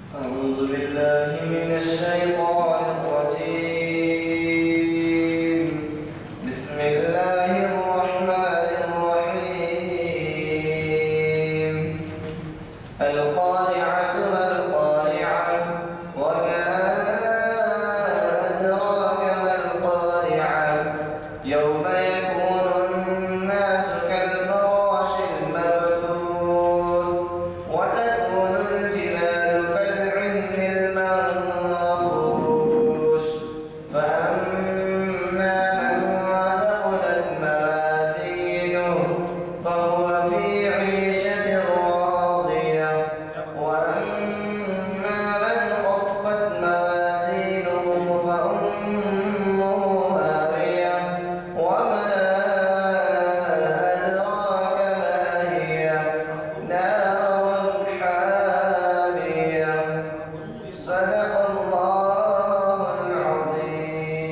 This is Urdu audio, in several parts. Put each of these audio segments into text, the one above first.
أعوذ بالله من الشيطان الرجيم. بسم الله الرحمن الرحيم. القارعة ما القارعة وما أدراك ما القارعة يوم يكون الناس كالفراش المبثوث وتكون الجبال كالعهن المنفوش فأما من ثقلت موازينه فهو في عيشة راضية وأما من خفت موازينه فأمه هاوية وما أدراك ما هي نار حامية. صدق الله العظيم.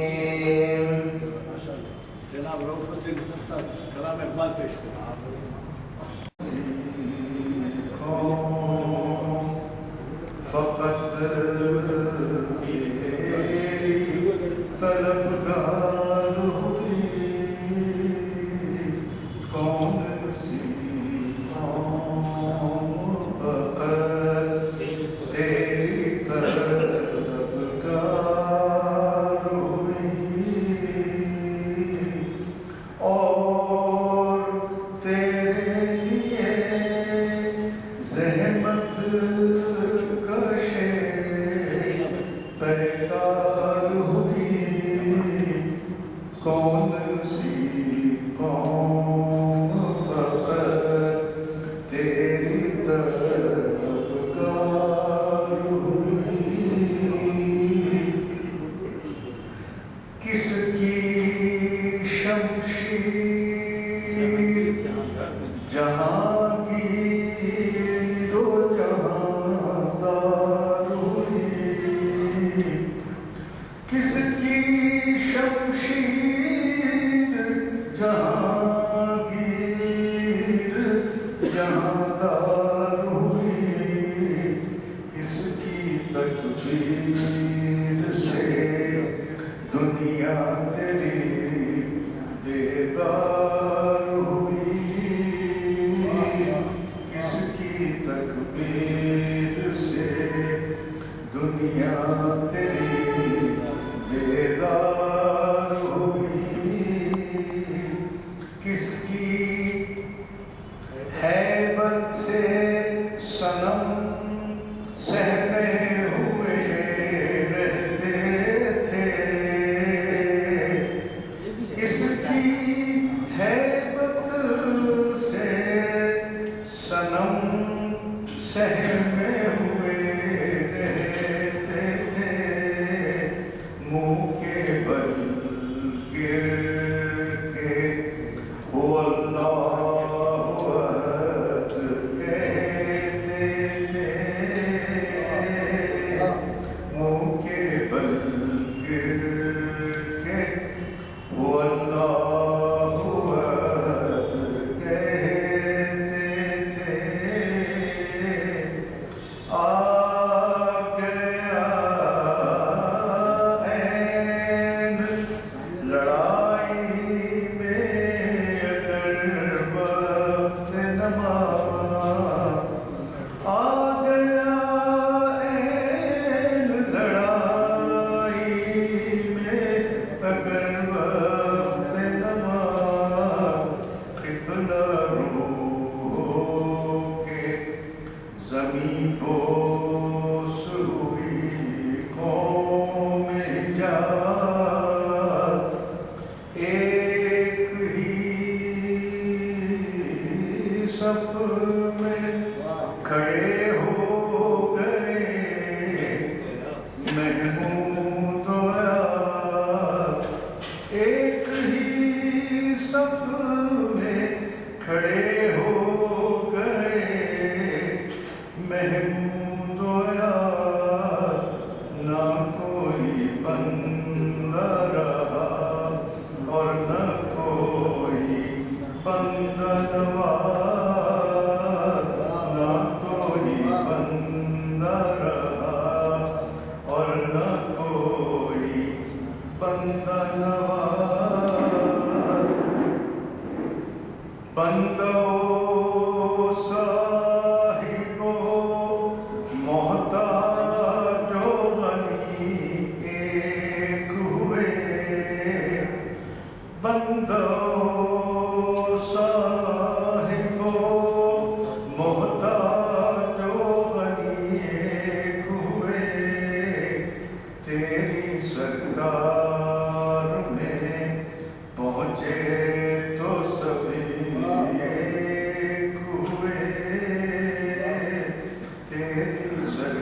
جناب رؤوف الدین صاحب کلام اقبال پیش کریں. فقط طلبگار ہوئی کون سی فقط تیری طلبگار ہوئی اور تیرے لیے زحمت کشے پیکار ہوئی کون سی قوم فقط تیری طلبگار ہوئی. کس کی شمشیر جہانگیر و جہاندار ہوئی. کس کی شمشیر جہانگیر جہاندار ہوئی. کس کی تکبیر سے دنیا تیری بیدار ہوئی. کس کی تکبیر سے دنیا تیری بیدار ہوئی. کس کی ہیبت سے صنم سہمے ہوئے رہتے تھے. کس کی ہیبت سے صنم سہمے ہوئے رہتے تھے.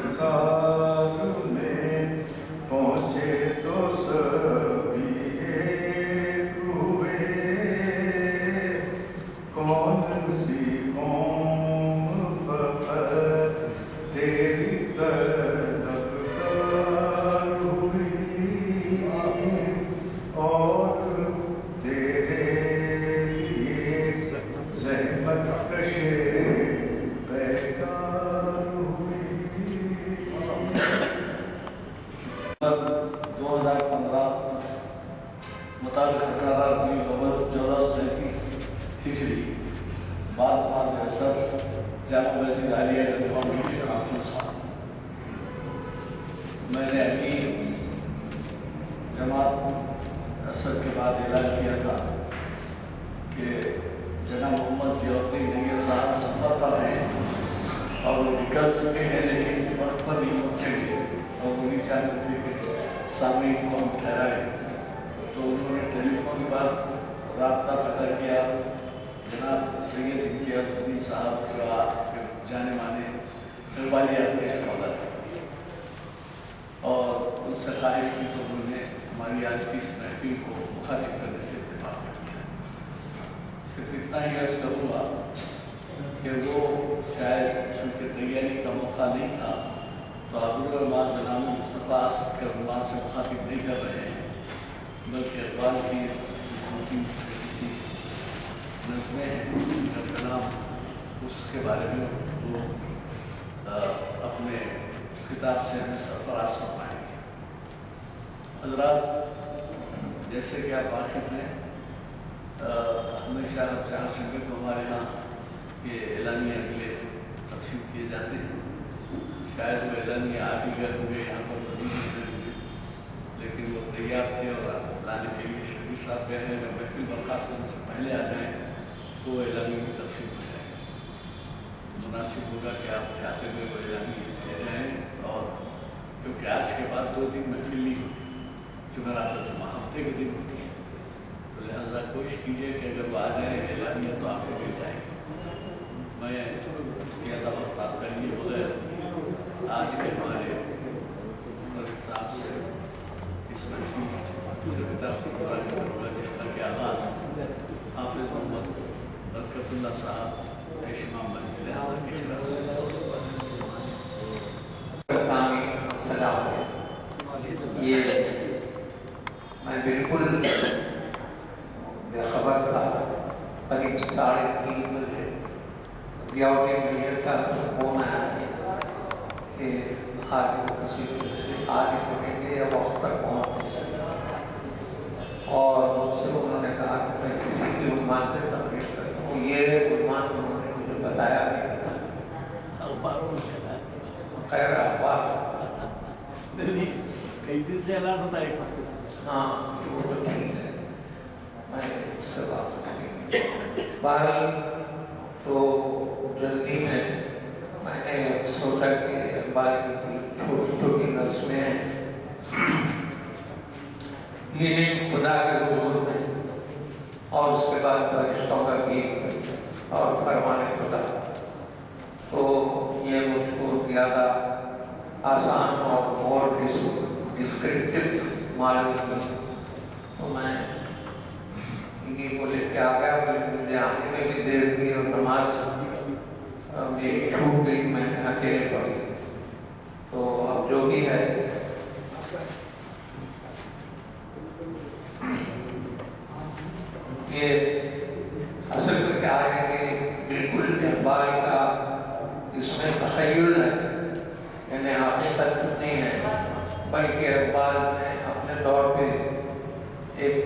سرکار میں پہنچے تو سبھی ایک ہوئے، کون سی قوم فقط تیری طلبگار ہوئی اور تیرے لیے زحمت کشے بیکار ہوئی۔ 2015 مطابق 18/14/37 ہجری بعد نماز عصر جامع مسجد عالیہ گنگوم کے کانفرنس ہال میں نے ابھی جماعت عصر کے بعد اعلان کیا تھا کہ جناب محمد ضیاء الدین نیر صاحب سفر پر ہیں اور وہ نکل چکے ہیں لیکن وقت پر نہیں پہنچیں گے اور وہ نہیں چاہتے تھے کہ سامعین کو ہم ٹھہرائیں، تو انہوں نے ٹیلی فون پر رابطہ پیدا کیا جناب سید امتیاز الدین صاحب جو آپ کے جانے مانے والیات کے اسکالر ہیں، اور ان سے خواہش کی تو انہوں نے ہماری آج کی اس محفل کو مخاطب کرنے سے اتفاق کر دیا۔ صرف اتنا ہی عرض کروں گا کہ وہ شاید چونکہ تیاری کا موقع نہیں تھا تو عبدالرحمٰن سلام مصطفیٰ کے عنوان سے مخاطب نہیں کر رہے ہیں، بلکہ اقبال کی چھوٹی سی نظمیں ہیں کا کلام، اس کے بارے میں وہ اپنے خطاب سے ہمیں سرفراز فرمائیں گے۔ حضرات، جیسے کہ آپ واقف ہیں، ہمیشہ چار شنبے کو ہمارے ہاں یہ اعلانیہ ملے تقسیم کیے جاتے ہیں۔ شاید وہ اعلانیہ آ بھی گئے ہوئے یہاں پر کبھی نہیں گئے ہوئے، لیکن وہ تیار تھے اور لانے کے لیے شبیر صاحب گئے ہیں۔ اگر محفل برخاست ہونے سے پہلے آ جائیں تو وہ اعلانیہ بھی تقسیم ہو جائے گا۔ مناسب ہوگا کہ آپ چاہتے ہوئے وہ اعلانیہ لے جائیں، اور کیونکہ آج کے بعد 2 دن محفل نہیں ہوتی، جمعرات اور جمعہ ہفتے کے دن ہوتی ہے، تو لہٰذا کوشش کیجیے کہ اگر وہ آ جائیں اعلانیہ تو آپ کو مل جائے گی۔ میں زیادہ وقت آپ کا لیے بغیر آج کے ہمارے مخرج صاحب سے اس محفل سے خطاب کی گزارش کروں گا، جس کا کہ آغاز حافظ محمد برکت اللہ صاحب پیش امام مسجد احمد کی خلاف سے۔ السلام یہ میں بالکل بے خبر تھا، قریب 3:30 بجے ضیاء الدین نیر صاحب سے فون آیا کہ آج وہ کسی سے آج چھوٹیں گے یا وقت پر پہنچ نہیں سکتے، اور مجھ سے انہوں نے کہا کہ میں کسی کی عنوان پہ تقریر کرتا ہوں۔ یہ عنوان انہوں نے مجھے بتایا نہیں تھا، خیر اخبار کئی دن سے اعلان ہوتا ہے، ایک ہفتے سے۔ ہاں وہ تو ٹھیک ہے، میں اس سے واپس نہیں۔ بہرحال تو جلدی میں نے سوچا کہ اقبال کی چھوٹی چھوٹی نظمیں ہیں، یہ خدا کے حضور میں، اور اس کے بعد فرشتوں کا گیت اور فرمان خدا، تو یہ مجھ کو زیادہ آسان اور مور ڈسکرپٹیو معلوم ہوئی، تو میں یہ کو لے کے آ گیا، لیکن مجھے آنے میں بھی دیر ہوئی اور نماز میری چھوٹ گئی، میں نے اکیلے پڑھی، تو اب جو بھی ہے یہ اصل میں کیا ہے کہ بالکل اقبال کا اس میں تخیل ہے، یعنی حقیقت نہیں ہے، بلکہ اقبال نے اپنے دور پہ ایک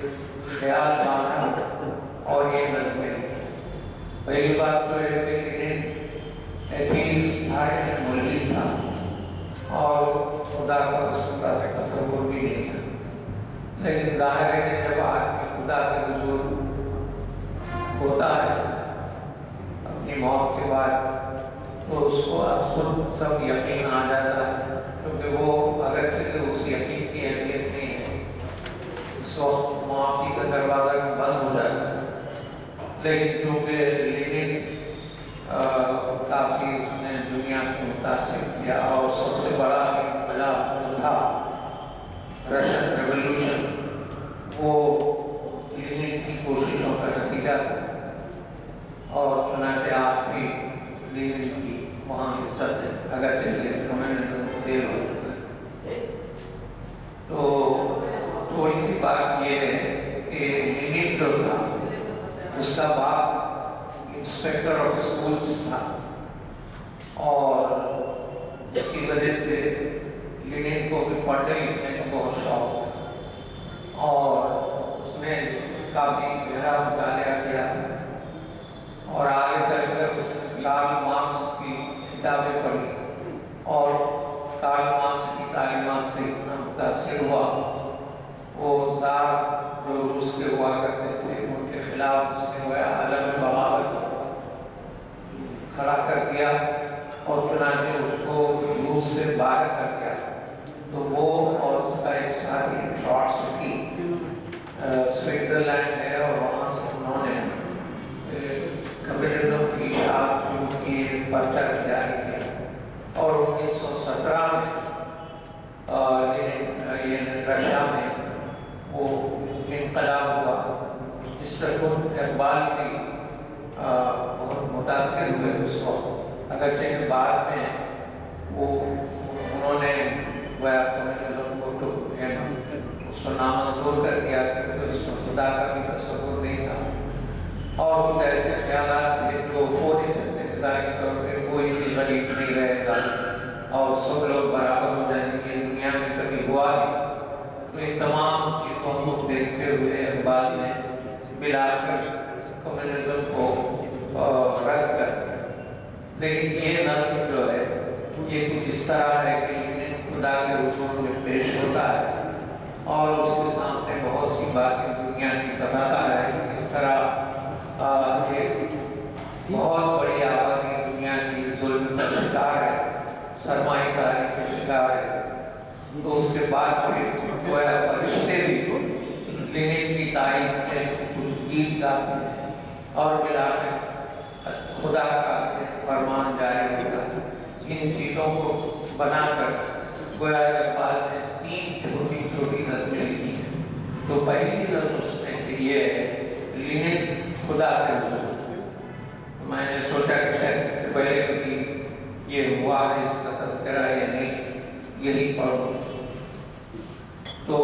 خیال باندھا اور یہ نظمیں لکھی۔ پہلی بات تو ہے کہ ایتھیسٹ تھا، یعنی ملحد تھا، اور خدا کا اس کا تصور بھی نہیں تھا، لیکن ظاہر ہے کہ جب آدمی خدا کے حضور ہوتا ہے اپنی موت کے بعد تو اس کو از خود سب یقین آ جاتا ہے، کیونکہ وہ اگرچہ اس یقین کی اہمیت نہیں ہے، اس وقت معافی کا دروازہ بند ہو جاتا ہے، لیکن چونکہ لینن کافی اس نے دنیا کو متاثر کیا، اور سب سے بڑا انقلاب جو تھا رشین ریولوشن، وہ لینن کی کوششوں کا نتیجہ تھا، اور چنانچہ آپ بھی لینن کی وہاں عزت ہے، اگرچہ یہ کمیونزم فیل ہو چکا ہے۔ تو تھوڑی سی بات یہ ہے کہ لینن جو تھا اس کا باپ انسپیکٹر آف اسکولس تھا، اور اس کی وجہ سے لینن کو بھی پڑھنے لکھنے کا بہت شوق تھا، اور اس نے کافی گہرا مطالعہ کیا، اور آگے چل کر اس نے کارل مارکس کی کتابیں پڑھی، اور کارل مارکس کی تعلیمات سے اتنا متاثر ہوا، وہ زار جو روس کے ہوا کرتے تھے ان کے خلاف اس نے عالم بغاوت کھڑا کر دیا، اور چنانچہ اس کو روس سے باہر کر دیا۔ تو وہ اور اس کا ایک ساتھی ٹروٹسکی سوئٹزرلینڈ ہے، اور وہاں سے انہوں نے کمیونزم کی اشاعت شروع کی، پرچہ جاری کیا، اور 1917 میں رشیا میں وہ انقلاب ہوا، جس سے خود اقبال بھی بہت متاثر ہوئے اس وقت، اگرچہ بعد میں وہ انہوں نے کمیونزم کو اس کو نامنظور کر دیا، کیونکہ اس میں خدا کا بھی تصور نہیں تھا، اور کچھ ایسے خیالات تھے جو ہو نہیں سکتے، ظاہری طور پہ کوئی بھی غریب نہیں رہے گا اور سب لوگ برابر ہو جائیں گے، یہ دنیا میں کبھی ہوا نہیں۔ تو ان تمام چیزوں کو دیکھتے ہوئے اقبال نے بلا کر کمیونزم کو رد کر دیا۔ لیکن یہ نظم جو ہے یہ کچھ اس طرح ہے کہ خدا کے حضور میں پیش ہوتا ہے، اور اس کے سامنے بہت سی باتیں دنیا کی بتاتا ہے کہ کس طرح ایک بہت بڑی آبادی دنیا کی ظلم کا شکار ہے، سرمایہ کاری کا شکار ہے۔ تو اس کے بعد پھر فرشتے بھی لینن کی تائید میں کچھ گیت گاتے ہیں، اور بالآخر خدا کا فرمان جاری ہوتا ہے۔ ان چیزوں کو بنا کر گویا اقبال نے 3 چھوٹی چھوٹی نظمیں لکھی ہیں۔ تو پہلی نظم اس میں سے یہ ہے لینن خدا کے حضور۔ میں نے سوچا کہ شاید اس سے پہلے کبھی یہ ہوا ہے اس کا تذکرہ یا نہیں، یہی پڑھوں۔ تو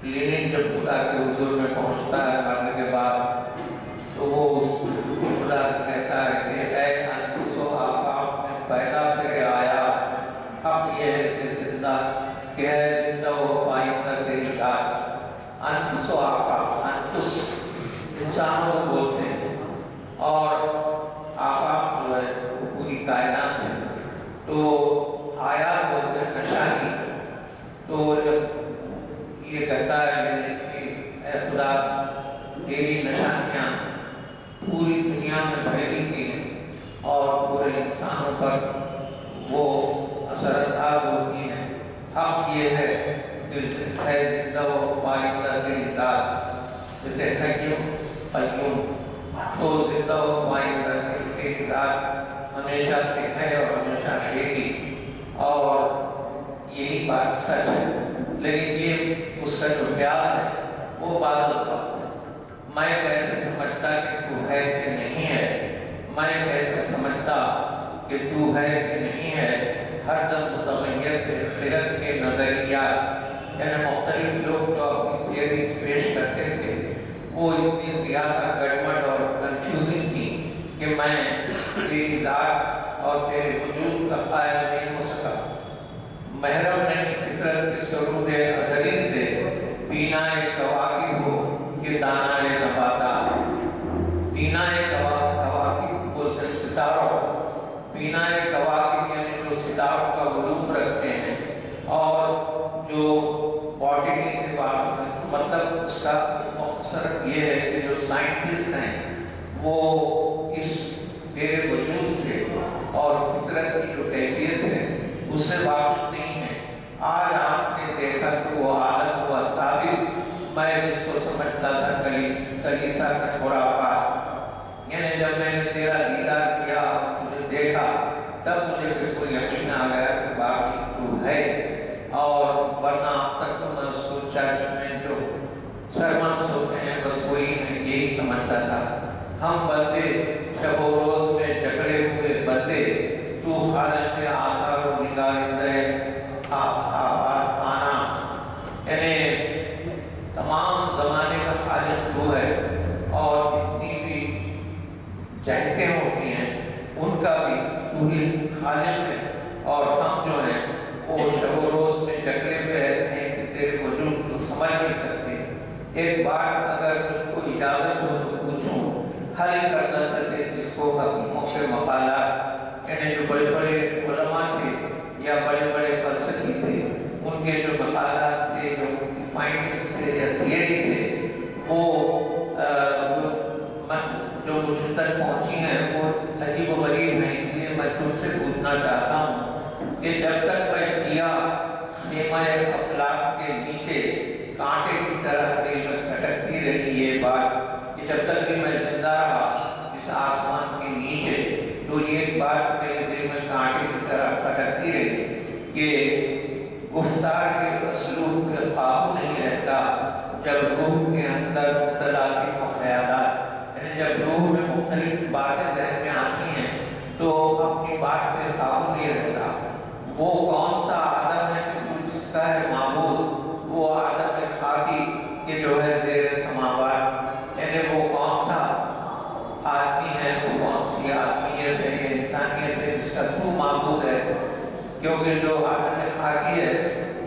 لینن جب خدا کے حضور میں پہنچتا ہے مرنے کے بعد، تو وہ اس خدا سے کہتا ہے کہ اے انفس و آفاق میں پیدا تیرے آیا، حق یہ ہے کہ زندہ کہ ہے زندہ و پائندہ تیری ذات۔ انفس و آفاق، انفس انسانوں کو بولتے ہیں، اور آفاق جو ہے وہ پوری کائنات ہے۔ تو آیات بولتے ہیں نشانی۔ تو جب یہ کہتا ہے کہ اے خدا تیری نشانیاں پوری دنیا میں پھیلی ہوئی ہیں، اور پورے انسانوں پر وہ اثر انداز ہوتی ہیں، حق یہ ہے کہ ہے زندہ و پائندہ تیری ذات، جیسے قیوم قیوم، تو زندہ و پائندہ تیری ذات ہمیشہ سے ہے اور ہمیشہ رہے گی، اور یہی بات سچ ہے۔ لیکن یہ اس کا جو خیال ہے وہ بات ہے، میں کیسے سمجھتا کہ تو ہے کہ نہیں ہے، میں کیسے سمجھتا کہ تو ہے کہ نہیں ہے، ہر دم متغیر خرد کے نظریات، یعنی مختلف لوگ جو اپنی تھیوریز پیش کرتے تھے وہ اتنی زیادہ گڑبڑ اور کنفیوزنگ تھی کہ میں تیری ذات اور تیرے وجود کا قائل نہیں ہو سکا۔ محرم نہیں فطرت کے سرود ازلی سے، بینائے کواکب ہو کہ دانائے نباتات۔ بینائے کواکب بولتے ہیں ستاروں، بینائے کواکب یعنی جو ستاروں کا علوم رکھتے ہیں اور جو باٹنی سے واقف ہیں، مطلب اس کا مختصر یہ ہے کہ جو سائنٹسٹ ہیں وہ اس میرے وجود سے اور فطرت کی جو کیفیت ہے اس سے واقف نہیں ہے۔ آج آپ نے دیکھا کہ وہ عالم ہوا ثابت، میں اس کو سمجھتا تھا کلیسا کا خرافات، یعنی جب میں نے تیرا دیدار کیا ہم بندے شب و روز میں جکڑے ہوئے بندے، تو خالق آثار و نگاہ آنا، یعنی تمام زمانے کا خالق وہ ہے، اور جتنی بھی جہتیں ہوتی ہیں ان کا بھی تو ہی خالق ہے، اور ہم جو ہیں وہ شب و روز میں جکڑے ہوئے رہتے ہیں کہ تیرے وجود کو سمجھ نہیں سکتے۔ ایک بات اگر مجھ کو اجازت ہو تو پوچھوں، حل کر نہ سکے جس کو حکیموں سے مقالات، یعنی جو بڑے بڑے علماء تھے یا بڑے بڑے فلسفی تھے، ان کے جو مقالات تھے، جو فائنڈنگز تھے یا تھیوری تھے، وہ جو مجھ تک پہنچی ہیں وہ عجیب و غریب ہیں۔ اس لیے میں تم سے پوچھنا چاہتا ہوں کہ جب تک میں جیا خیمہ افلاک کے نیچے کانٹے کی طرح دل میں کھٹکتی رہی یہ بات کہ جب تک بھی میں زندہ رہا اس آسمان کے نیچے، تو یہ بات میرے دل میں کانٹے کی طرح کھٹکتی رہی کہ گفتار کے اسلوب پہ قابو نہیں رہتا جب روح کے اندر مختلف خیالات، یعنی جب روح میں مختلف باتیں ذہن میں آتی ہیں تو اپنی بات پہ قابو نہیں رہتا۔ وہ کون سا آدم ہے کہ جس کا ہے معبود، وہ آدم خاکی کہ جو ہے زیر سماوات، یعنی وہ کون سا آدمی ہے، وہ کون سی آدمیت ہے، یہ انسانیت ہے جس کا تو معبود ہے، کیونکہ جو آدم خاکی ہے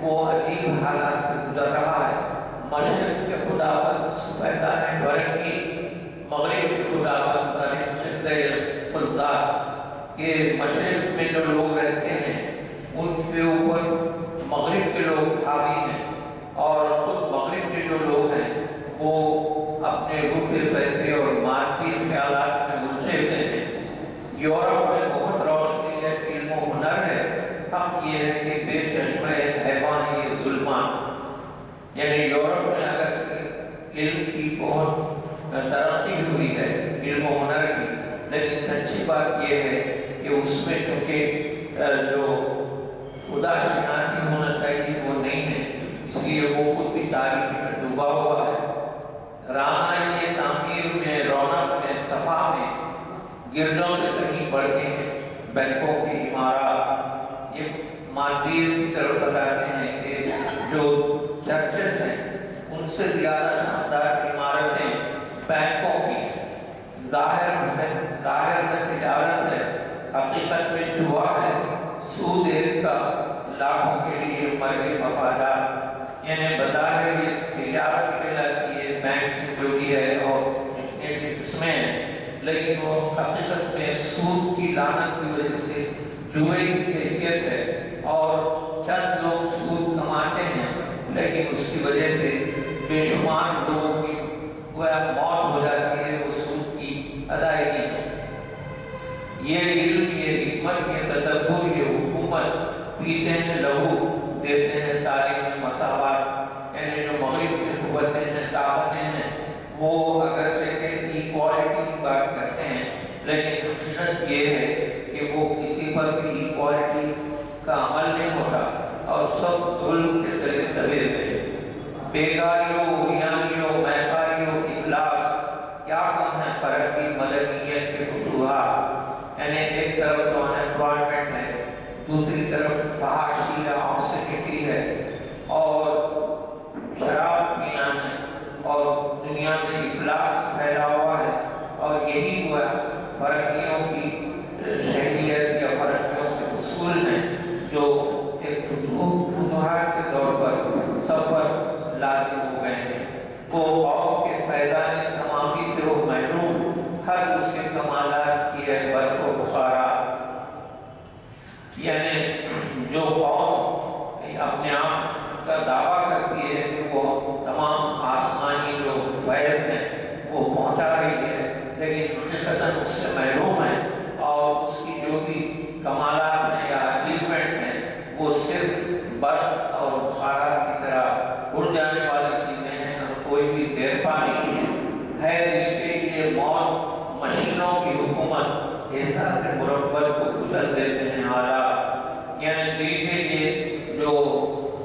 وہ عجیب حالات سے گزر رہا ہے۔ مشرق کے خداوند سفیدان فرنگی، مغرب کے خداوند کہ مشرق میں جو لوگ رہتے ہیں ان کے اوپر مغرب کے لوگ حاوی ہیں، اور خود مغرب کے جو لوگ ہیں وہ اپنے روح کے فیصلے اور مادی خیالات میں الجھے ہوئے ہیں۔ یورپ میں بہت روشنی ہے، علم و ہنر ہے، حق یہ ہے کہ بے چشمہ حیوان یہ ظلمان، یعنی یورپ میں اگر علم کی بہت ترقی ہوئی ہے، علم و ہنر کی، لیکن سچی بات یہ ہے کہ اس میں کیونکہ جو خدا شناسی ہونا چاہیے وہ نہیں ہے، اس لیے وہ خود بھی تاریخ میں ڈوبا ہوا ہے۔ رامائنی تعمیر میں، رونق میں، صفا میں گرجوں سے کہیں بڑھ کے ہیں، بینکوں کی عمارات یہ مادیت کی طرف بتاتے ہیں کہ جو چرچز ہیں ان سے زیادہ شاندار عمارتیں بینکوں کی، ظاہر میں تجارت ہے، حقیقت میں جوا ہے، سود ایک کا لاکھوں کے لیے مرگ مفادات، یعنی بظاہر یہ تجارت کہلاتی ہے، بینک جو بھی ہے اور جتنے بھی قسمیں ہیں، لیکن وہ حقیقت میں سود کی لعنت کی وجہ سے جوئے کی کیفیت ہے، اور چند لوگ سود کماتے ہیں لیکن اس کی وجہ سے بے شمار لوگوں کی موت ہو جاتی ہے وہ سود کی ادائیگی ہے۔ یہ علم، یہ حکمت، یہ تدبر، یہ حکومت، پیتے ہیں لہو، دیتے ہیں تعلیم مساوات، یعنی جو مغرب کی قوتیں ہیں، طاقتیں ہیں، وہ اگر سے ایکوالٹی کی بات کرتے ہیں لیکن حقیقت یہ ہے کہ وہ کسی پر بھی ایکوالٹی کا عمل نہیں ہوتا اور سب ظلم کے تلے دبے ہوئے۔ بیکاریوں، اوریانیوں، میخاریوں، افلاس، کیا کم ہے فرق کی مدنیت کے فتوحات، یعنی ایک طرف تو انپلائمنٹ ہے، دوسری طرف فحاشی یا آبسٹیٹی ہے، اور شراب پینا ہے، اور دنیا میں افلاس پھیلا ہوا ہے، اور یہی ہوا فرقیوں کی شہریت یا فرقیوں کے اصول ہیں جو ایک فتوحات کے طور پر سب پر لازم ہو گئے ہیں۔ وہ قوم کے فیضان سماوی سے وہ محروم، ہر اس کے کمالات کی ہے برف و بخارات، یعنی جو قوم اپنے آپ کا دعویٰ کرتی ہے کہ وہ تمام آسمانی جو فیض ہیں وہ پہنچا رہی ہے لیکن حقیقتاً اس سے محروم ہے، اور اس کی جو بھی کمالات ہیں یا اچیومنٹ ہیں وہ صرف برف اور بخارات کی طرح اڑ جانے والی چیزیں ہیں اور کوئی بھی دیر پا نہیں ہے۔ دل کے لیے موت، مشینوں کی حکومت، احساس مربت کو کچل دیتے ہیں حالات، یعنی دل کے لیے جو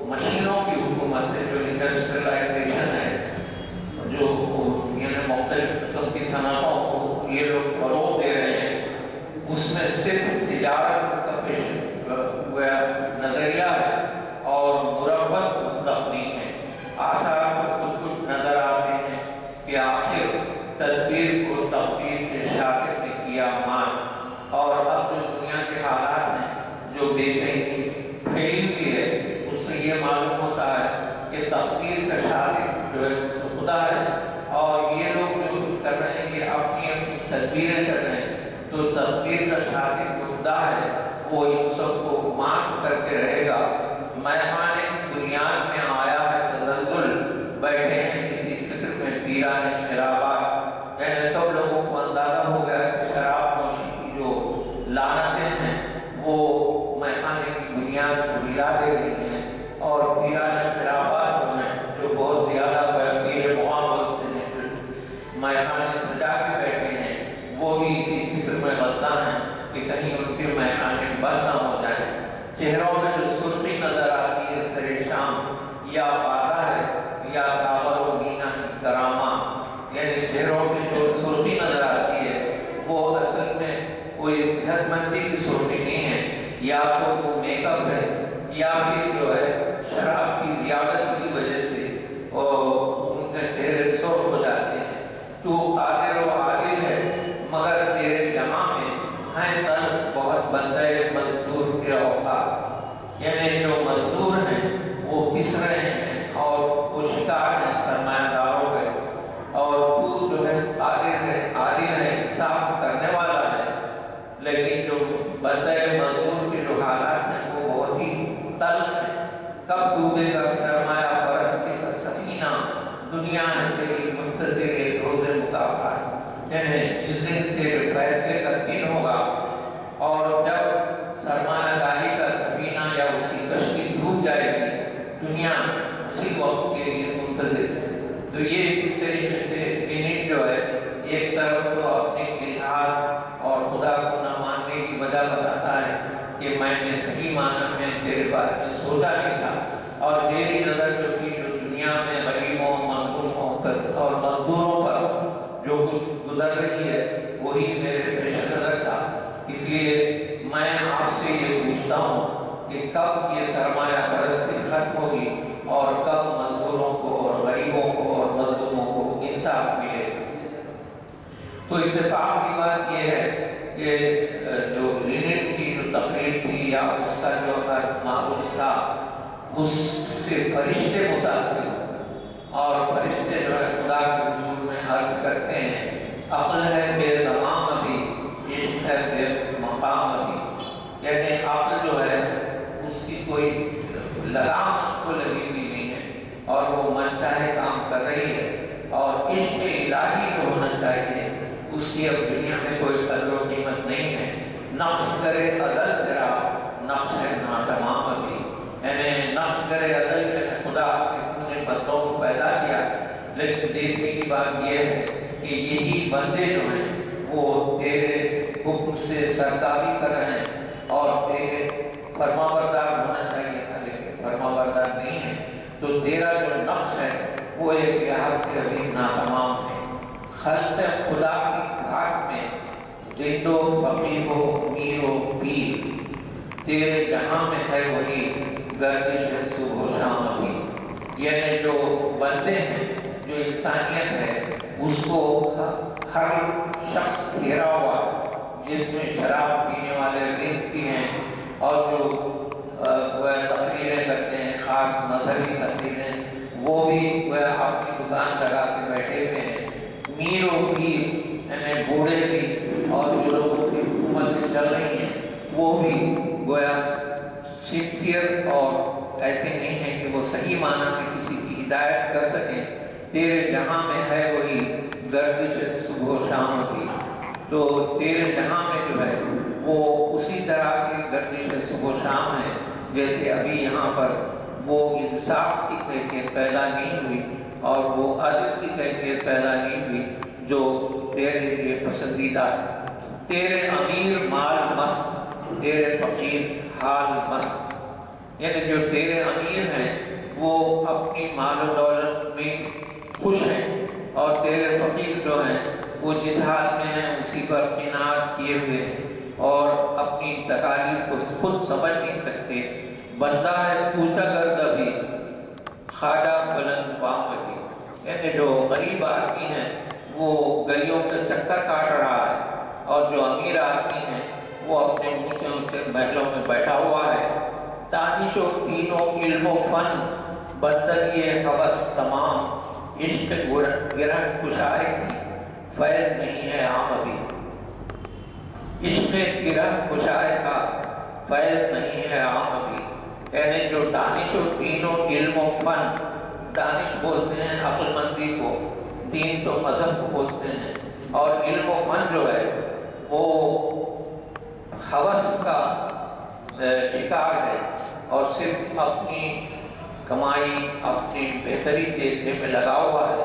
مشینوں کی حکومت ہے، جو انڈسٹریلائزیشن ہے، جو یعنی مختلف قسم کی صنعتوں کو صرف تجارت کا نظریہ ہے اور مربت مطلق نہیں ہے۔ آثار کچھ کچھ نظر آتے ہیں کہ آخر تدبیر کو تقدیر کے شاگرد نے کیا مان، اور اب جو دنیا کے حالات ہیں جو بے چینی پھیلی ہوئی ہے، اس سے یہ معلوم ہوتا ہے کہ تقدیر کا شاگرد جو ہے تو خدا ہے، اور یہ لوگ جو کچھ کر رہے ہیں یہ اپنی اپنی تدبیریں کر رہے ہیں، تو تقدیر کا شاگرد جو خدا ہے وہ ان سب کو مان کر کے رہے گا۔ میخانے بنیاد میں آیا ہے تزلزل، بیٹھے ہیں کسی فکر میں پیران شرابات، یعنی سب لوگوں کو اندازہ ہو گیا کہ شراب نوشی کی جو لعنتیں ہیں وہ میخانے کی بنیاد کو ہلا دے رہی ہیں، اور پیران شرابات جو ہیں جو بہت زیادہ پیر محمد سے میخانے سجا کے بیٹھے ہیں، وہ بھی اسی فکر میں غلطاں ہیں کہ کہیں ان کے میخانے بند نہ ہو جائیں۔ چہروں میں جو سرخی نظر آتی ہے سر شام، یا بادہ ہے یا ساغر و مینا کی کرامہ، یعنی چہروں میں جو سرخی نظر آتی ہے وہ اصل میں کوئی صحت مندی کی سرخی نہیں ہے، یا تو وہ میک اپ ہے یا پھر جو ہے شراب کی زیادت کی وجہ سے ان کے چہرے سرخ ہو جاتے ہیں۔ تو قادر و عادل ہے مگر تیرے جہاں میں ہیں تلخ بہت بندے مزدور کے اوقات، یعنی جو مزدور ہیں وہ پس رہے ہیں اور وہ شکار ہیں سرمایہ داروں کے، اور تو جو ہے قادر ہے عادل ہے انصاف کرنے والا ہے، لیکن جو بندے مزدور کے جو حالات ہیں وہ بہت ہی تلخ ہیں۔ کب ڈوبے گا سرمایہ پرستی کا سفینہ، دنیا ہے تیری منتظر روز مکافات، یعنی جس دن تیرے فیصلے کا دن ہوگا اور جب سرمایہ داری کا سفینہ یا اس کی کشتی ڈوب جائے گی، دنیا اسی وقت کے لیے منتظر ہے۔ تو یہ اس طریقے سے دین جو ہے ایک طرف تو اپنے الحاد اور خدا کو نہ ماننے کی وجہ بتاتا ہے کہ میں نے صحیح معنی میں تیرے بارے میں سوچا نہیں تھا، اور میری نظر جو تھی جو دنیا میں غریبوں مظلوموں اور مزدوروں پر جو کچھ گزر رہی ہے وہی میرے پیش نظر تھا، اس لیے میں آپ سے یہ پوچھتا ہوں کہ کب یہ سرمایہ پرستی ختم ہوگی اور کب مزدوروں کو اور غریبوں کو اور مظلوموں کو انصاف ملے گا۔ تو اتفاق کی بات یہ ہے کہ جو لینن کی جو تقریر تھی یا اس کا جو معروض تھا اس سے فرشتے متاثر ہوتے ہیں، اور فرشتے جو ہے خدا کے حضور میں عرض کرتے ہیں عقل ہے بے تمام ابھی، عشق ہے بے مقام ابھی، یعنی عقل جو ہے اس کی کوئی لگام اس کو لگی ہوئی نہیں ہے اور وہ من چاہے کام کر رہی ہے، اور عشق الہی جو ہونا چاہیے اس کی اب دنیا میں کوئی قدر و قیمت نہیں ہے۔ نقش کرے ازل تیرا نقش ہے ناتمام ابھی، یعنی نقش کرے ازل کے خدا اپنے بندوں کو پیدا کیا، لیکن دیکھنے کی بات یہ ہے کہ یہی بندے جو ہیں وہ تیرے حکم سے سرتابی کر رہے ہیں اور تیرے فرما بردار ہونا چاہیے تھا لیکن فرما بردار نہیں ہے، تو تیرا جو نقش ہے وہ ایک لحاظ سے ابھی ناتمام ہے۔ خلق خدا کی گھاٹ میں جند و فقیر و امیر و پیر، تیرے جہاں میں ہے وہی گردش صبح و شام ابھی، یعنی جو بندے ہیں جو انسانیت ہے اس کو ہر شخص گھیرا ہوا، جس میں شراب پینے والے رنگتی ہیں اور جو تقریریں کرتے ہیں خاص مذہبی تقریریں وہ بھی اپنی دکان لگا کے بیٹھے ہوئے ہیں، میر و پیر یعنی بوڑھے بھی اور جو لوگوں کی حکومت چل رہی ہیں وہ بھی گویا سنسیئر اور ایسے نہیں ہیں کہ وہ صحیح معنی میں کسی کی ہدایت کر سکیں۔ تیرے جہاں میں ہے وہی گردش صبح و شام کی، تو تیرے جہاں میں جو ہے وہ اسی طرح کی گردش صبح و شام ہے جیسے ابھی یہاں پر وہ انصاف کی کیفیت پیدا نہیں ہوئی اور وہ عدل کی کیفیت پیدا نہیں ہوئی جو تیرے لیے پسندیدہ ہے۔ تیرے امیر مال مست، تیرے فقیر حال مست، یعنی جو تیرے امیر ہیں وہ اپنی مال و دولت میں خوش ہیں اور تیرے فقیر جو ہیں وہ جس حال میں ہیں اسی پر قناعت کیے ہوئے ہیں اور تکالیف کو خود سمجھ نہیں سکتے۔ بندہ ہے پوچھا گرد ابھی خواجہ بلند پام کی، یعنی جو غریب آدمی ہیں وہ گلیوں کے چکر کاٹ رہا ہے، اور جو امیر آدمی ہیں وہ اپنے اونچے اونچے محلوں میں بیٹھا ہوا ہے۔ دانش و تینوں علم و فن بندگی حوث تمام، عشق گرہ کشائے کی فیض نہیں ہے عام ابھی۔ عشق گرہ کشائے کا فیض نہیں ہے عام ابھی، یعنی جو دانش و تینوں علم و فن، دانش بولتے ہیں عقل مندی کو، دین تو مذہب کو بولتے ہیں، اور علم و فن جو ہے وہ ہوس کا شکار ہے، اور صرف اپنی کمائی اپنی بہتری دیکھنے میں لگا ہوا ہے۔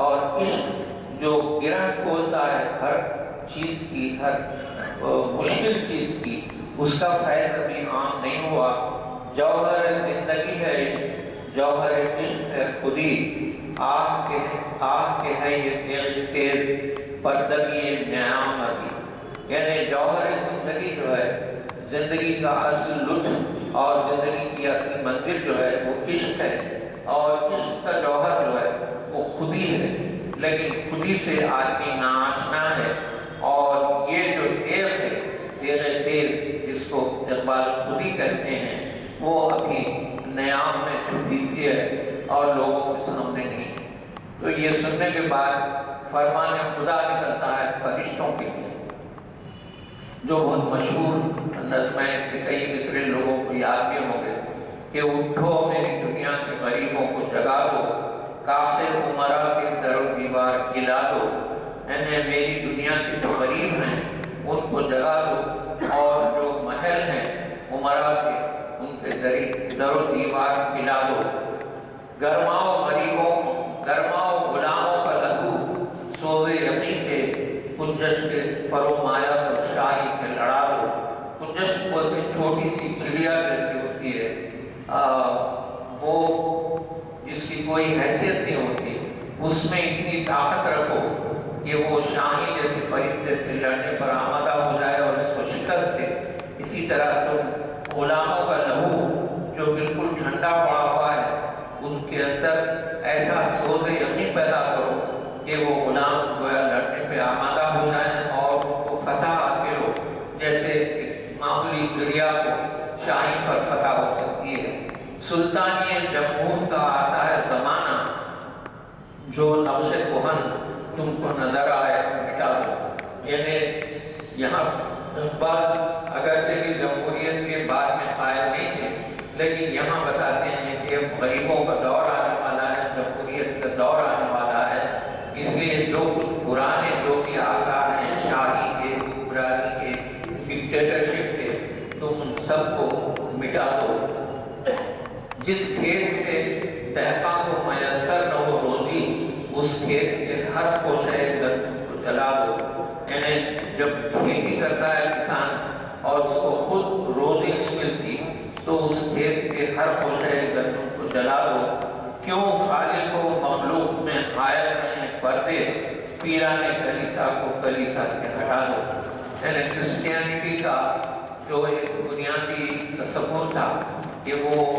اور عشق جو گرہ کھولتا ہے ہر چیز کی، ہر مشکل چیز کی، اس کا فیض ابھی عام نہیں ہوا۔ جوہر زندگی ہے عشق، جوہر عشق ہے خودی، آہ کے ہے یہ تیز پردگی نعام ابھی، یعنی جوہر زندگی جو ہے، زندگی کا اصل لطف اور زندگی کی اصل منزل جو ہے وہ عشق ہے، اور عشق کا جوہر جو ہے وہ خودی ہے، لیکن خودی سے آدمی ناآشنا ہے۔ اور یہ جو تیغ ہے، تیغ جس کو اقبال خودی کہتے ہیں، وہ ابھی نیام میں چھپی ہوئی ہے اور لوگوں کے سامنے نہیں۔ تو یہ سننے کے بعد فرمان خدا نکلتا ہے فرشتوں کے لیے، جو بہت مشہور نظمیں سے کئی مصرے لوگوں کو یاد بھی ہوں گے کہ اٹھو میری دنیا کے غریبوں کو جگا دو، کافر عمرا کے در و دیوار گلا دو، یعنی میری دنیا کے جو غریب ہیں ان کو جگا دو، اور جو محل ہیں عمرا کے ان سے در و دیوار گلا دو۔ گرماؤ غریبوں، گرماؤ غلاموں کا لہو، سوزے یقین سے کنجش کے فرو مایا پر شاہی سے لڑا دو۔ کنجش بولتے چھوٹی سی چڑیا جیسی ہوتی ہے، وہ جس کی کوئی حیثیت نہیں ہوتی، اس میں اتنی طاقت رکھو کہ وہ شاہی جیسے پرندے سے لڑنے پر آمادہ ہو جائے اور اس کو شکست دے۔ اسی طرح تم غلاموں کا لہو جو بالکل ٹھنڈا پڑا ہوا ہے، ان کے اندر ایسا سوز یقین پیدا کرو کہ وہ غلام لڑنے پہ آمادہ ہو جائیں اور ان کو فتح حاصل ہو، جیسے معمولی چڑیا کو شاہی پر فتح ہو سکتی ہے۔ سلطانی جمہور کا آتا ہے زمانہ، جو نقش کہن تم کو نظر آئے مٹا دو، یعنی یہاں اقبال اگرچہ کہ جمہوریت کے بعد میں قائم نہیں تھے، لیکن یہاں بتاتے ہیں کہ اب غریبوں کا دور آنے والا ہے، جمہوریت کا دور آنے والا ہے، اس لیے جو کچھ پرانے جو بھی آثار ہیں شاہی کے، حکمرانی کے، ڈکٹیٹرشپ کے، تم ان سب کو مٹا دو۔ جس کھیت سے دہقاں کو میسر نہ ہو روزی، اس کھیت کے ہر خوشے گندم کو جلا دو، یعنی جب کھیتی کرتا ہے کسان اور اس کو خود روزی نہیں ملتی تو اس کھیت کے ہر خوشے گندم کو جلا دو۔ کیوں خالق کو مخلوق میں قائل نہیں پردے، پیران کلیسا کو کلیسا سے ہٹا دو، یعنی کرسچینٹی کا جو ایک بنیادی تصور تھا کہ وہ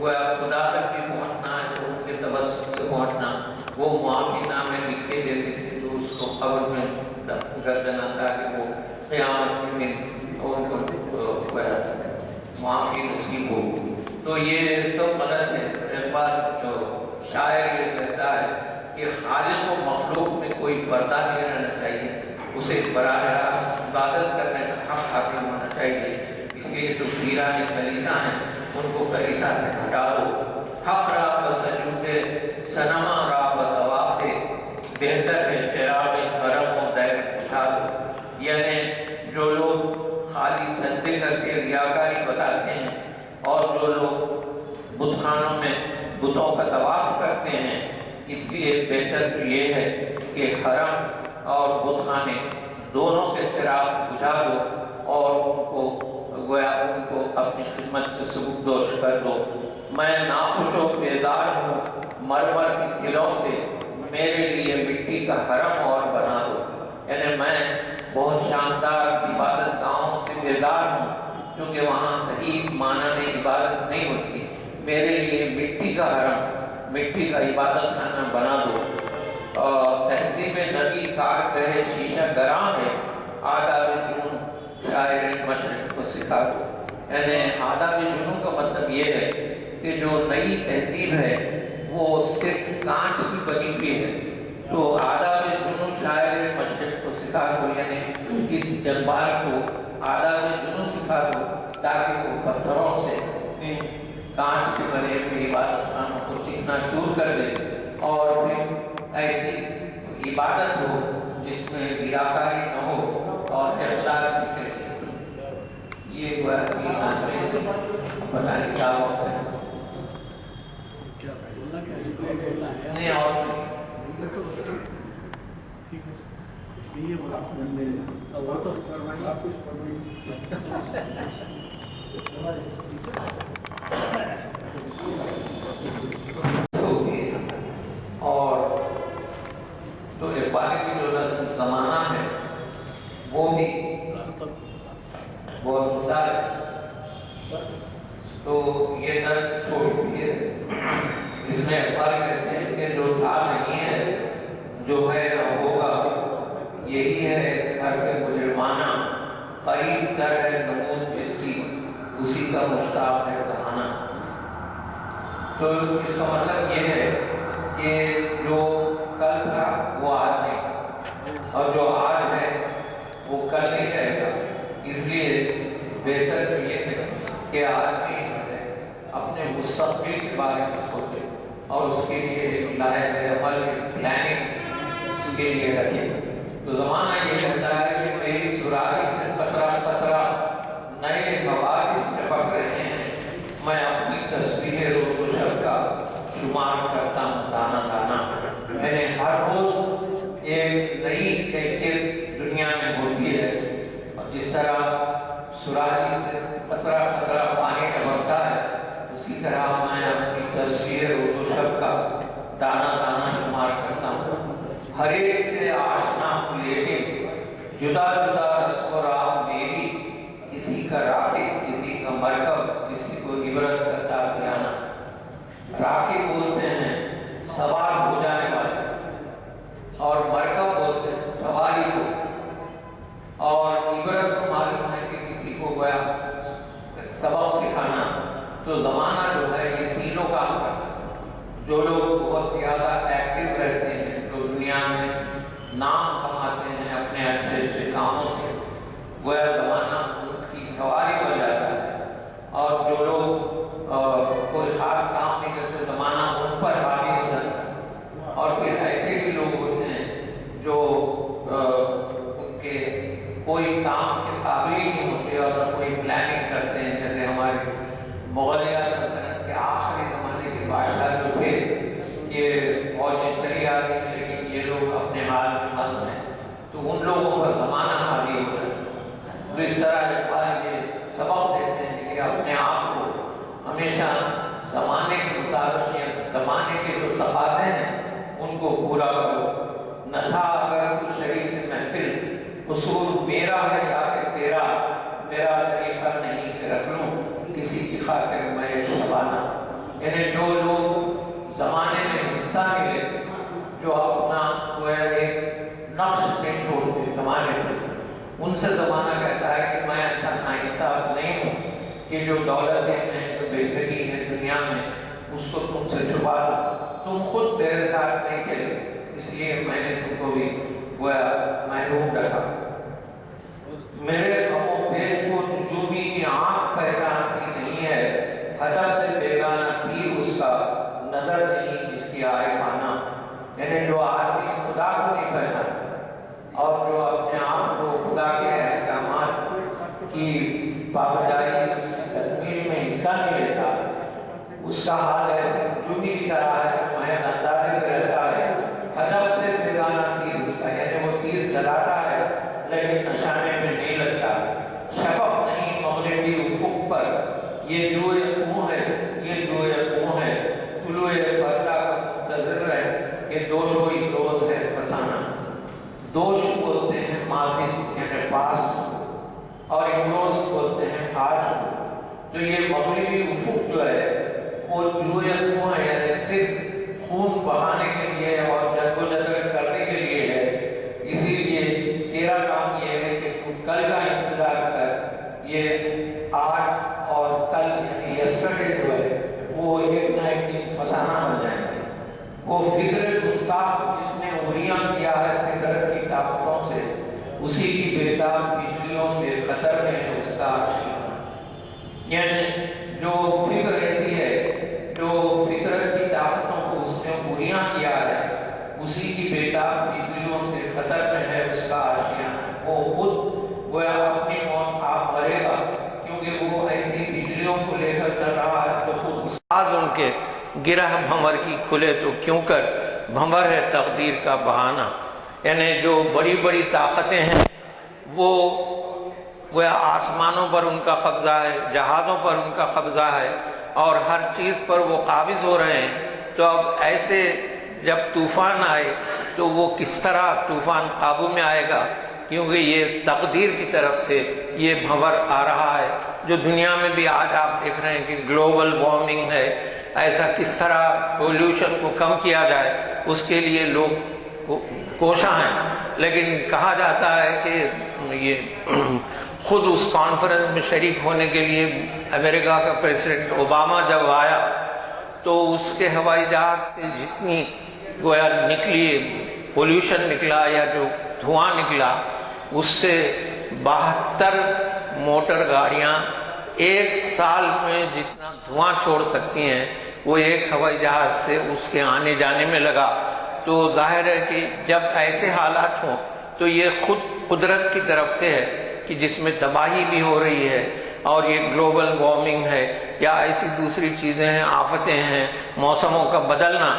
خدا تک بھی پہنچنا ہے، تو ان کے توسط سے پہنچنا، وہ معافی نامے لکھے دیتے تھے تو اس کو قبر میں دفن کر دینا تاکہ وہ قیامت کے دن ان کو معافی نصیب ہو۔ تو یہ سب غلط ہے۔ ایک بات جو شاعر یہ کہتا ہے کہ خالق و مخلوق میں کوئی پردہ نہیں رہنا چاہیے، اسے براہ راست عبادت کرنے کا حق حاصل ہونا چاہیے، اس لیے جو پیران کلیسا ہیں ان کو کلیسا سے ہٹا دو۔ حق را بسجود صنما را بطواف، بہتر ہے چراغ کرم و دیر بجھا دو، یعنی جو لوگ خالی سجدے کر کے ریاکاری بتاتے ہیں اور جو لوگ بت خانوں میں بتوں کا طواف کرتے ہیں، اس لیے بہتر تو یہ ہے کہ حرم اور بت خانے دونوں کے چراغ بجھا دو اور ان کو اپنی خدمت سے سبکدوش کر دو۔ میں ناخوش و بیدار ہوں مرمر کی سلوں سے، میرے لیے مٹی کا حرم اور بنا دو، یعنی میں بہت شاندار عبادت گاہوں سے بیدار ہوں، کیونکہ وہاں صحیح معنی میں عبادت نہیں ہوتی. میرے لیے مٹی کا حرم، مٹی کا عبادت خانہ بنا دو. تہذیب نبی کار کہے شیشہ گراں ہے، آداب جنون شاعر مشرق کو سکھا دو. یعنی آداب جنون کا مطلب یہ ہے کہ جو نئی تہذیب ہے وہ صرف کانچ کی بنی ہوئی ہے. تو آداب جنون شاعر مشرق کو سکھا دو، یعنی اس جذبات کو آداب جنون سکھا دو تاکہ وہ پتھروں سے ان کانچ کے بنے ہوئے عبادت خانوں کو چکنا چور کر دے اور پھر ایسی عبادت ہو جس میں ریاکاری نہ ہو اور اخلاص کی کیفیت. یہ پتہ نہیں کیا وقت ہے نہیں اور اور تو اقبال کی جو زمانہ ہے وہ بھی بہت مدعا ہے. تو یہ نظم چھوڑ دیجیے. اس میں اقبال کہتے ہیں کہ جو تھا نہیں ہے، جو ہے ہوگا، یہی ہے حرف مجرمانہ، قریب تر ہے نمود جس کی، اسی کا مشتاق ہے کہانا. تو اس کا مطلب یہ ہے کہ جو کل تھا وہ آج نہیں، اور جو آج ہے وہ کل نہیں رہے گا. اس لیے بہتر تو یہ ہے کہ آدمی اپنے مستقبل کے بارے میں سوچے اور اس کے لیے لائق عمل پلاننگ اس کے لیے رکھے. تو زمانہ یہ کہتا ہے کہ میری سراغی سے قطرہ قطرہ نئے مباحث ٹپک رہے ہیں، میں اپنی تصویر روز و شب کا شمار کرتا ہوں دانا دانا. میں نے ہر روز ایک نئی کیفیت دنیا میں ہوتی ہے، اور جس طرح سراغی سے قطرہ قطرہ پانی ٹپکتا ہے اسی طرح میں اپنی تصویر روز و شب کا دانا دانا شمار کرتا ہوں. ہر ایک سے آشنا ہوں لیکن جدا جدا رسم و راہ میری، کسی کا راکب کسی کا مرکب کسی کو عبرت کا تازیانہ. راکب بولتے ہیں سوار ہو جانے والے، اور مرکب بولتے ہیں سواری کو، اور عبرت کو معلوم ہے کہ کسی کو گویا سبق سکھانا. تو زمانہ جو ہے یہ تینوں کام کرتا ہے. جو لوگ بہت زیادہ ایکٹیو رہتے ہیں، جو دنیا میں نام کماتے ہیں اپنے اچھے اچھے کاموں سے، گویا زمانہ ان کی سواری بن جاتا ہے. اور جو لوگ کوئی خاص کام نہیں کرتے زمانہ ان پر حاوی ہو جاتا ہے. اور پھر ایسے بھی لوگ ہوتے ہیں جو ان کے کوئی کام کے قابل ہی نہیں ہوتے اور نہ کوئی پلاننگ کرتے ہیں. جیسے ہمارے مغلیہ سلطنت کے آخری زمانے کے بادشاہ جو تھے، یہ فوجیں چلی آ رہی ہیں لیکن یہ لوگ اپنے حال میں مست ہیں، تو ان لوگوں پر زمانہ حاوی ہو جاتا ہے. تو اس طرح اقبال یہ سبق دیتے ہیں کہ اپنے آپ کو ہمیشہ زمانے کے مطابق یا زمانے کے جو تقاضے ہیں ان کو پورا کرو. نہ تھا اگر کوئی شریک محفل، قصور میرا ہے یا کہ تیرا، میرا طریقہ نہیں کہ رکھ لوں کسی کی خاطر میں شبانہ. یعنی جو لوگ زمانے میں حصہ نہیں لیتے، جو اپنا ایک نقش نہیں چھوڑتے زمانے میں، ان سے زمانہ کہتا ہے کہ میں اچھا ناانصاف نہیں ہوں کہ جو دولتیں ہیں، جو بہتری ہے دنیا میں، اس کو تم سے چھپا دو. تم خود میرے ساتھ نہیں چلے، اس لیے میں نے تم کو بھی گویا محروم رکھا. میرے خم و پیش کو نجومی کی آنکھ پہچانتی نہیں ہے، ہدف سے بیگانہ تیر اس کا نظر نہیں جس کی عارفانہ. یعنی جو آدمی خدا کو نہیں پہچانتا اور جو اپنے آپ کو خدا کے احکامات کی پابندی اس کی تکمیل میں حصہ نہیں لیتا، اس کا حال ایسے نجومی کی طرح ہے جو محض اندازے میں رہتا ہے. ہدف سے بیگانہ تیر اس کا، یعنی وہ تیر چلاتا ہے لیکن نشانے میں نہیں لگتا. شفق نہیں مغربی افق پر، یہ جوئے خون ہے، یہ جوئے خون ہے. طلوع فردا کا منتظر ہے، یہ دوش ہوئی روز ہے فسانہ. دوش بولتے ہیں ماضی یعنی پاس، اور امروز بولتے ہیں آج تو یہ مغربی افق جو ہے وہ جلوئے خون ہے، یعنی صرف خون بہانے کے لیے اور جنگ و جدل کرنے کے لیے ہے۔ اسی لیے تیرا کام یہ ہے کہ تو کل کا انتظار کر، یہ آج اور کل یعنی یسٹرڈے جو ہے وہ ایک نہ ایک دن فسانہ بن جائیں گے۔ وہ فکر گستاخ جس نے عریاں کیا ہے فطرت کی طاقتوں سے، اسی کی بےتاب بجلیوں سے خطر میں ہے اس کا آشیانہ۔ یعنی جو فکر رہتی ہے، جو فطرت کی طاقتوں کو اس نے عریاں کیا ہے، اسی کی بےتاب بجلیوں سے خطر میں ہے اس کا آشیانہ۔ وہ خود گویا اپنی موت آپ مرے گا، کیونکہ وہ ایسی بجلیوں کو لے کر چل رہا ہے جو خود استاذ ان کے گرہ بھنور کی کھلے تو کیوں کر، بھنور ہے تقدیر کا بہانہ۔ یعنی جو بڑی بڑی طاقتیں ہیں وہ آسمانوں پر ان کا قبضہ ہے، جہازوں پر ان کا قبضہ ہے، اور ہر چیز پر وہ قابض ہو رہے ہیں۔ تو اب ایسے جب طوفان آئے تو وہ کس طرح طوفان قابو میں آئے گا، کیونکہ یہ تقدیر کی طرف سے یہ بھنور آ رہا ہے۔ جو دنیا میں بھی آج آپ دیکھ رہے ہیں کہ گلوبل وارمنگ ہے، ایسا کس طرح پولوشن کو کم کیا جائے اس کے لیے لوگ کوشاں ہیں، لیکن کہا جاتا ہے کہ یہ خود اس کانفرنس میں شریک ہونے کے لیے امریکہ کا پریزیڈنٹ اوباما جب آیا تو اس کے ہوائی جہاز سے جتنی گویا نکلی پولوشن نکلا یا جو دھواں نکلا، اس سے 72 موٹر گاڑیاں ایک سال میں جتنا دھواں چھوڑ سکتی ہیں وہ ایک ہوائی جہاز سے اس کے آنے جانے میں لگا۔ تو ظاہر ہے کہ جب ایسے حالات ہوں تو یہ خود قدرت کی طرف سے ہے کہ جس میں تباہی بھی ہو رہی ہے، اور یہ گلوبل وارمنگ ہے یا ایسی دوسری چیزیں ہیں، آفتیں ہیں، موسموں کا بدلنا،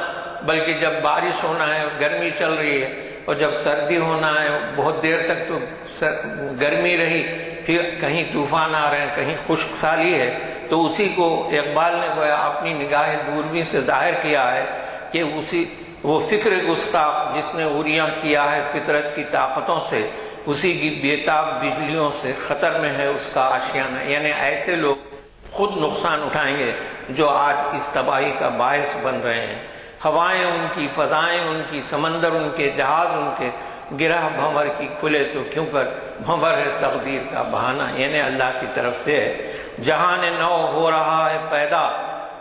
بلکہ جب بارش ہونا ہے گرمی چل رہی ہے، اور جب سردی ہونا ہے بہت دیر تک تو گرمی رہی، پھر کہیں طوفان آ رہے ہیں، کہیں خشک سالی ہے۔ تو اسی کو اقبال نے گویا اپنی نگاہ دوربین سے ظاہر کیا ہے کہ وہ فکر گستاخ جس نے عریاں کیا ہے فطرت کی طاقتوں سے، اسی کی بےتاب بجلیوں سے خطر میں ہے اس کا آشیانہ۔ یعنی ایسے لوگ خود نقصان اٹھائیں گے جو آج اس تباہی کا باعث بن رہے ہیں۔ ہوائیں ان کی، فضائیں ان کی، سمندر ان کے، جہاز ان کے، گرہ بھنور کی کھلے تو کیوں کر، بھنور ہے تقدیر کا بہانہ، یعنی اللہ کی طرف سے ہے۔ جہان نو ہو رہا ہے پیدا،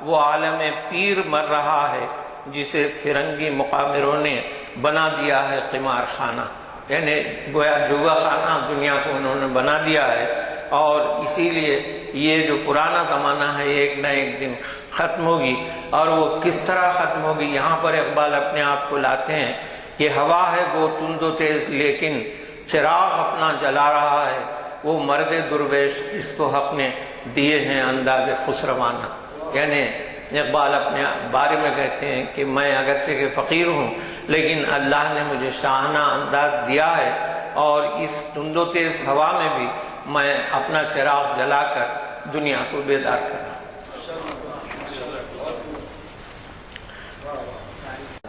وہ عالم پیر مر رہا ہے، جسے فرنگی مقامروں نے بنا دیا ہے قمار خانہ۔ یعنی گویا جوا خانہ دنیا کو انہوں نے بنا دیا ہے، اور اسی لیے یہ جو پرانا زمانہ ہے ایک نہ ایک دن ختم ہوگی۔ اور وہ کس طرح ختم ہوگی، یہاں پر اقبال اپنے آپ کو لاتے ہیں کہ ہوا ہے وہ تند و تیز لیکن چراغ اپنا جلا رہا ہے، وہ مرد درویش جس کو حق نے دیے ہیں انداز خسروانہ۔ یعنی اقبال اپنے بارے میں کہتے ہیں کہ میں اگرچہ کہ فقیر ہوں لیکن اللہ نے مجھے شاہانہ انداز دیا ہے، اور اس تند و تیز ہوا میں بھی میں اپنا چراغ جلا کر دنیا کو بیدار کروں۔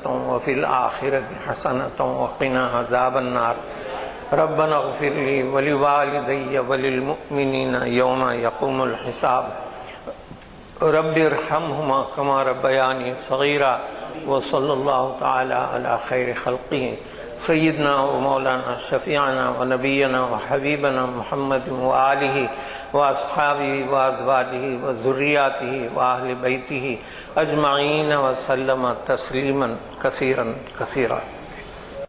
وفی الآخرۃ حسنۃ وقنا عذاب النار ربنا اغفر لی ولوالدی وللمؤمنین یوم یقوم الحساب رب ارحمہما کما ربیانی صغیرا وصلی اللہ تعالی علی خیر خلقہ سیدنا و مولانا شفیعنا و نبینا و حبیبنا محمد و آلہ و اصحابہ و ازواجہ و ذریاتہ و اہل بیتہ اجمعین و سلم تسلیما کثیرا کثیرا۔